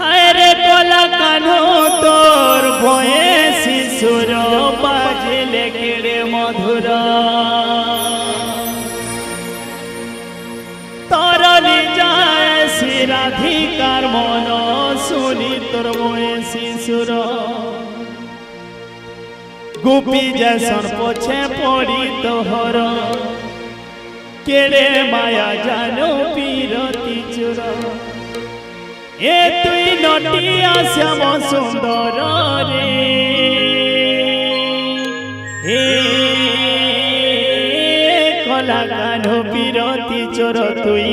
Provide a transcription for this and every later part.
हरे कला कान्हो तोर बयसी सुर बाजिले केड़े मधुर तरली जाए राधिकार मन सुनी तोर बयसी सुर गोपी जैसन पछे पड़ी तोहर केड़े माया जानो पीरती चुर ए तुई नटिया श्याम सुंदर रे हे कला कान्हो पीरती चोर तुई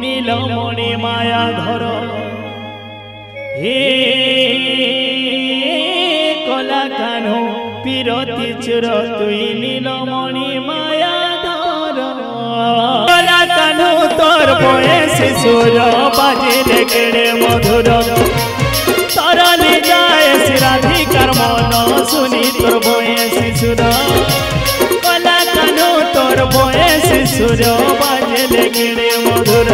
नीलमणि माया धर हे कला कान्हो पीरती चोर तुई नीलमणि माया धर कला कान्हो तोर बयसी सुर बाजिले केड़े मधुर तरली जाए राधिकार मन सुनी तोर बयसी सुर कला कान्हो तोर बयसी सुर बाजिले केड़े मधुर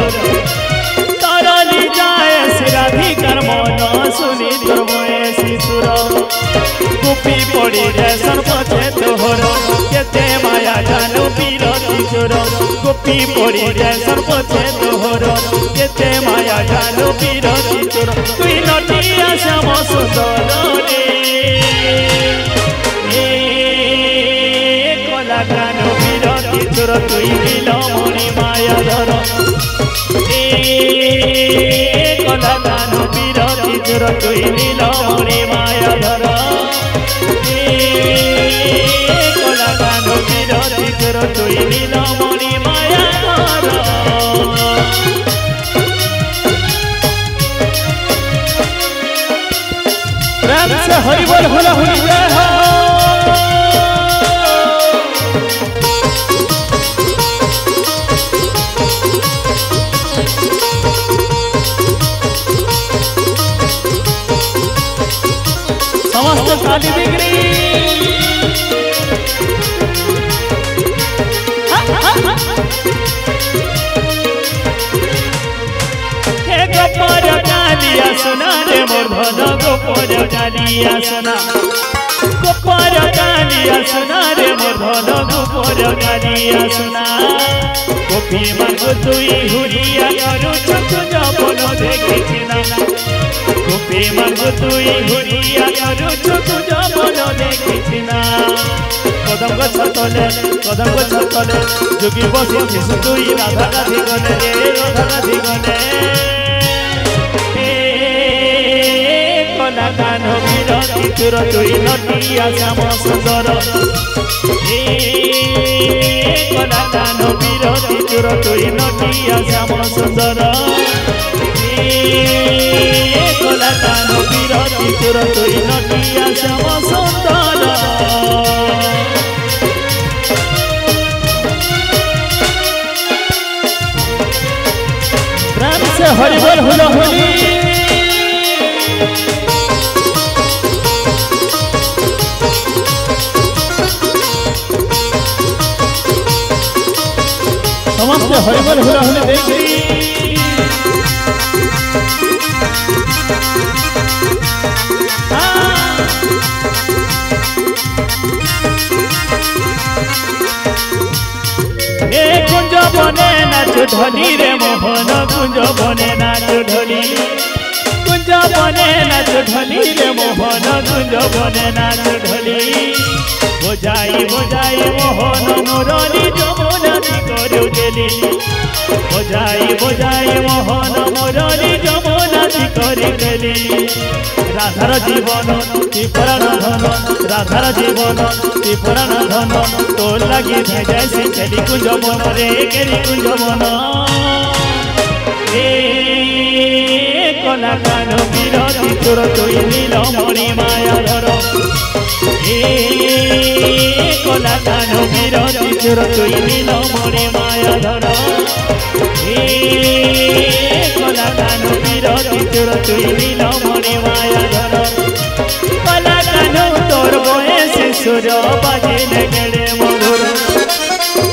तरली जाए राधिकार मन सुनी तोर बयसी सुर गोपी पड़ी जैसन पछे तोहर केते माया जानो पीरती चोर गोपी पड़ी जैसन पछे तोहर केते माया जानो पीरती चोर तुई नटिया श्याम सुंदर रे ए कला कान्हो पीरती चोर तुई नीलमणि माया धर ए कला कान्हो पीरती चोर तुई नीलमणि माया धर कला कान्हो पीरती चोर तुई नीलमणि माया धर प्रेम से हरि बोल होला हुई जय हो समस्त काली बिगड़ी हे गोपर डालिया सुना रे मोर धन गोपर डालिया सुना गोपर डालिया सुना रे मोर धन गोपर डालिया सुना गोपी मांगो तुई हुरिया करू छतु जबन देखिना गोपी मांगो तुई हुरिया करू छतु जबन देखिना कदम गछतले जोगी बसी शिशु तुई राधा राधि गले रे राधा राधि गले कला कान्हो पीरती चोर तुई नटिया श्याम सुंदर कला कान्हो पीरती चोर तुई नटिया श्याम सुंदर कला कान्हो पीरती चोर तुई नटिया श्याम सुंदर प्रेम से हरि बोल होला होली समस्त हरि बोल होला होली देखी हे कुंज बने नाच ढोली रे मोहन कुंज बने नाच ढोली कुंज बने नाच ढोली रे मोहन कुंज बने नाच ढोली बजाई बजाई मोहन मुरली जमुना करू देली बजाई बजाई मोहन मुरली जमुना करू देली राधार जीवन ती पुराण धन राधार जीवन ती पुराण धन तो लगी भेजाइसी चली कुंज मन रे केरी कुंज मन कला कान्हो पीरती चोर तुई नीलमणि माया धर कला कान्हो पीरती चोर तुई नीलमणि माया धर कला कान्हो पीरती चोर तुई नीलमणि माया धर कला कान्हो तोर बयसी सुर बाजिले केड़े मधुर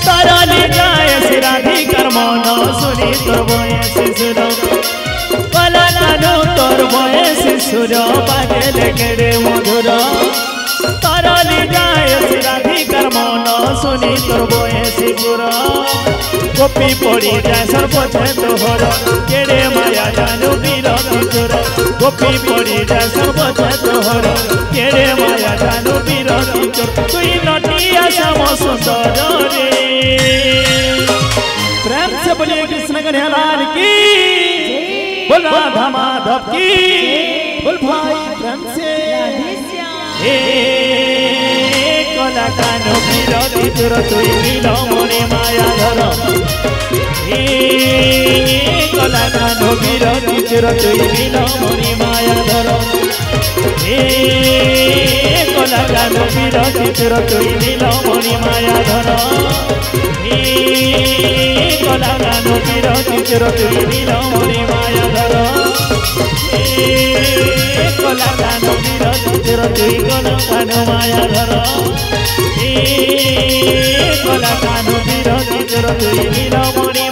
तरली जाए राधिकार मन सुनी तोर बयसी सुर कला कान्हो तोर बयसी सुर बाजेले केड़े मधुर तरली जाए राधिकार मन सुनी तोर बयसी पुर गोपी पड़ी जाए सर्वछे तोहर केड़े माया जानू बिरती चोर गोपी पड़ी जाए सर्वछे तोहर केड़े माया जानू बिरती चोर तुई नटिया श्याम सुंदर रे प्रेम से बोलिए कृष्ण कन्हैया की बोल राधा माधव की बोल भाई प्रेम से हे कला कानो बिरती चोर तुई मिलो मोरे माया धर हे कला कानो बिरती चोर तुई मिलो मोरे माया धर हे कला कानो बिरती चोर तुई मिलो मोरे माया धर हे कला कानो बिरती चोर तुई मिलो मोरे माया धर हे कला कानो बिरती चोर तुई कला कानो माया धर हे कला कानो बिरती चोर तुई मिलो मोरे